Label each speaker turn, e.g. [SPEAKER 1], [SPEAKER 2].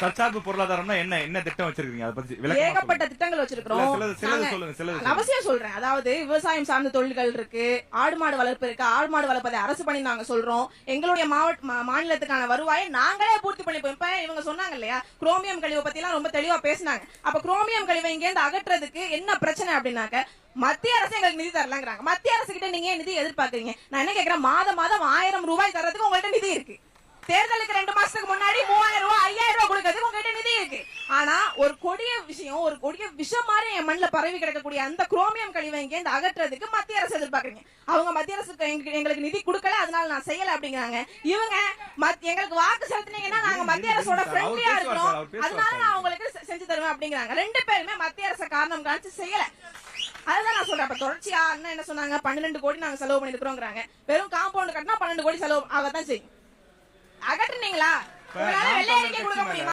[SPEAKER 1] தற்சார்பு பொருளாதாரம்னா என்ன என்ன திட்டம் வச்சிருக்கீங்க? அதை பத்தி
[SPEAKER 2] ஏகப்பட்ட திட்டங்கள் வச்சிருக்கிறோம். அவசியம் சொல்றேன். அதாவது விவசாயம் சார்ந்த தொழில்கள் இருக்கு, ஆடு மாடு வளர்ப்பு இருக்கு. ஆடு மாடு வளர்ப்பதை அரசு பண்ணி நாங்க சொல்றோம். எங்களுடைய மாநிலத்துக்கான வருவாயை நாங்களே பூர்த்தி பண்ணிப்போம். இப்ப இவங்க சொன்னாங்க இல்லையா, குரோமியம் கழிவை பத்தி எல்லாம் ரொம்ப தெளிவா பேசினாங்க. அப்ப குரோமியம் கழிவை இங்க இருந்து அகற்றதுக்கு என்ன பிரச்சனை அப்படின்னாக்க, மத்திய அரசு எங்களுக்கு நிதி தரலாங்கிறாங்க. மத்திய அரசு கிட்ட நீங்க நிதி எதிர்பார்க்கறீங்க? நான் என்ன கேக்குறேன், மாதம் 1000 ரூபாய் தரதுக்கு உங்கள்ட்ட நிதி இருக்கு. தேர்தலுக்கு 2 மாசத்துக்கு முன்னாடி 3000 ரூபாய் 5000 ரூபாய் கொடுக்கறதுக்கு உங்ககிட்ட நிதி இருக்கு. ஆனா ஒரு கொடிய விஷயம், ஒரு கொடிய விஷம் மாதிரி என் மண்ணில் பரவி கிடக்கக்கூடிய அந்த குரோமியம் கழிவை இங்க இருந்து அகற்றதுக்கு மத்திய அரசு எதிர்பார்க்கறீங்க. அவங்க மத்திய அரசு எங்களுக்கு நிதி கொடுக்கல, அதனால நான் செய்யல அப்படிங்கிறாங்க. இவங்க எங்களுக்கு வாக்கு செலுத்தினீங்கன்னா நாங்க மத்திய அரசோட ஃப்ரெண்ட்லியா இருக்கிறோம், அதனால நான் உங்களுக்கு செஞ்சு தருவேன் அப்படிங்கிறாங்க. 2 பேருமே மத்திய அரசு காரணம் காமிச்சு செய்யல. அதுதான் நான் சொல்றேன். அப்ப தொடர்ச்சியா அண்ணன் என்ன சொன்னாங்க, 12 கோடி நாங்க செலவு பண்ணிருக்கிறோங்கிறாங்க. வெறும் காம்பவுண்ட் கட்டினா 12 கோடி செலவு ஆகத்தான் செய்யும். அகற்றுனீங்களா? உங்களால வெள்ளை அறிக்கை கொடுக்க முடியுமா?